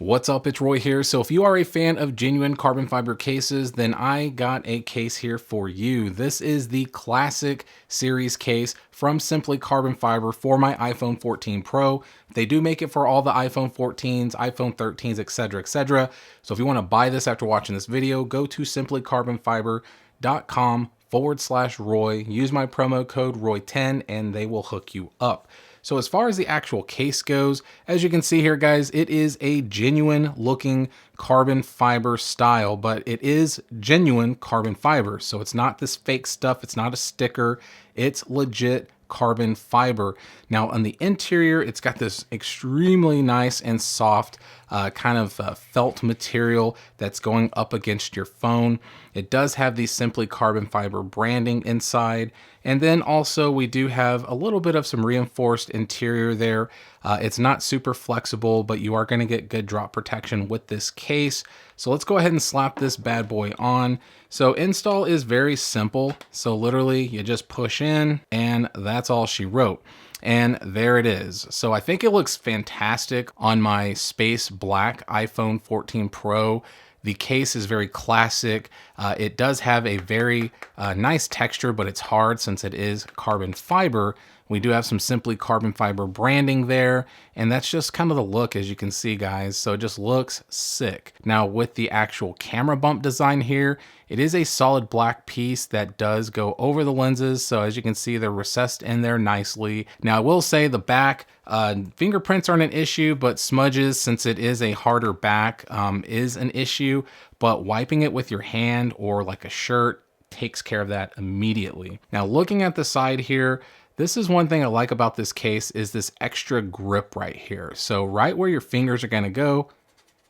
What's up, it's Roy here. So if you are a fan of genuine carbon fiber cases, then I got a case here for you. This is the classic series case from Simply Carbon Fiber for my iPhone 14 Pro. They do make it for all the iPhone 14s, iPhone 13s, etc., etc. So if you want to buy this after watching this video, go to simplycarbonfiber.com/Roy. Use my promo code Roy10 and they will hook you up. So as far as the actual case goes, as you can see here, guys, it is a genuine looking carbon fiber style, but it is genuine carbon fiber. So it's not this fake stuff. It's not a sticker. It's legit carbon fiber. Now on the interior, it's got this extremely nice and soft kind of felt material that's going up against your phone. It does have the Simply Carbon Fiber branding inside. And then also we do have a little bit of some reinforced interior there. It's not super flexible, but you are going to get good drop protection with this case. So let's go ahead and slap this bad boy on. So install is very simple. So literally you just push in and that's all she wrote. And there it is. So I think it looks fantastic on my space black iPhone 14 Pro. The case is very classic. It does have a very nice texture, but it's hard since it is carbon fiber. We do have some Simply Carbon Fiber branding there, and that's just kind of the look, as you can see, guys. So it just looks sick. Now with the actual camera bump design here, it is a solid black piece that does go over the lenses. So as you can see, they're recessed in there nicely. Now I will say the back, fingerprints aren't an issue, but smudges, since it is a harder back, is an issue. But wiping it with your hand or like a shirt takes care of that immediately. Now looking at the side here, this is one thing I like about this case is this extra grip right here. So right where your fingers are going to go,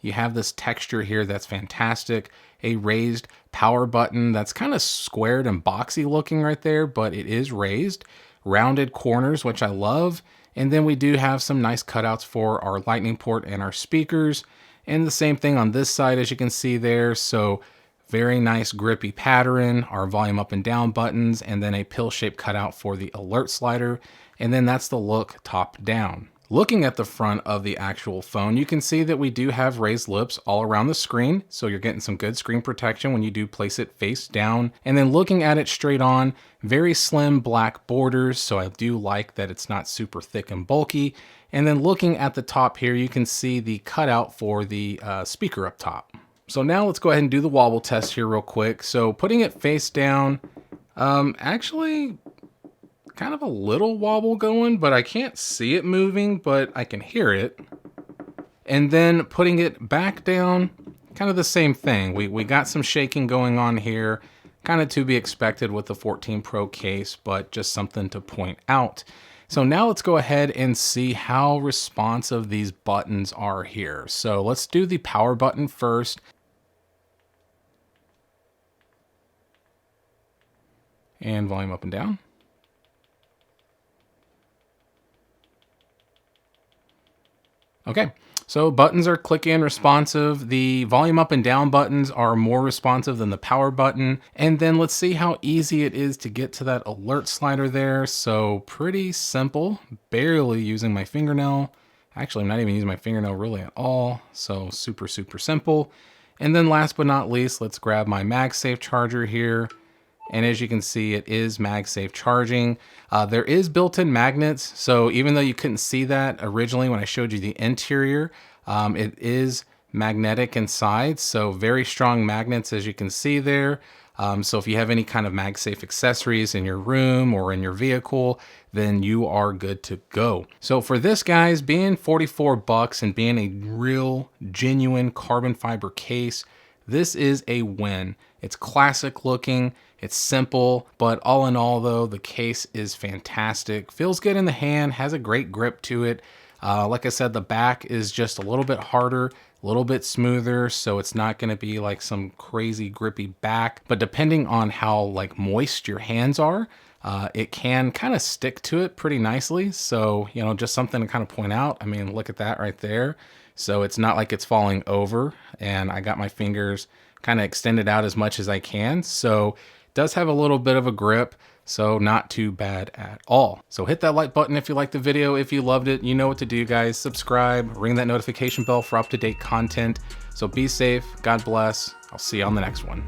you have this texture here that's fantastic. A raised power button that's kind of squared and boxy looking right there, but it is raised. Rounded corners, which I love. And then we do have some nice cutouts for our lightning port and our speakers. And the same thing on this side, as you can see there. So very nice grippy pattern, our volume up and down buttons, and then a pill-shaped cutout for the alert slider. And then that's the look top down. Looking at the front of the actual phone, you can see that we do have raised lips all around the screen. So you're getting some good screen protection when you do place it face down. And then looking at it straight on, very slim black borders. So I do like that it's not super thick and bulky. And then looking at the top here, you can see the cutout for the speaker up top. So now let's go ahead and do the wobble test here real quick. So putting it face down, actually kind of a little wobble going, but I can't see it moving, but I can hear it. And then putting it back down, kind of the same thing. We got some shaking going on here, kind of to be expected with the 14 Pro case, but just something to point out. So now let's go ahead and see how responsive these buttons are here. So let's do the power button first. And volume up and down. Okay, so buttons are clicky and responsive. The volume up and down buttons are more responsive than the power button. And then let's see how easy it is to get to that alert slider there. So pretty simple, barely using my fingernail. Actually, I'm not even using my fingernail really at all. So super, super simple. And then last but not least, let's grab my MagSafe charger here. And as you can see, it is MagSafe charging. There is built-in magnets. So even though you couldn't see that originally when I showed you the interior, it is magnetic inside. So very strong magnets, as you can see there. So if you have any kind of MagSafe accessories in your room or in your vehicle, then you are good to go. So for this, guys, being 44 bucks and being a real genuine carbon fiber case, this is a win. It's classic looking, it's simple, but all in all though, the case is fantastic. Feels good in the hand, has a great grip to it. Like I said, the back is just a little bit harder, a little bit smoother, so it's not gonna be like some crazy grippy back, but depending on how like moist your hands are, it can kind of stick to it pretty nicely. So, you know, just something to kind of point out. I mean, look at that right there. So it's not like it's falling over, and I got my fingers kind of extended out as much as I can. So it does have a little bit of a grip, So not too bad at all. So hit that like button if you liked the video. If you loved it, you know what to do, guys. Subscribe, ring that notification bell for up-to-date content. So be safe, God bless. I'll see you on the next one.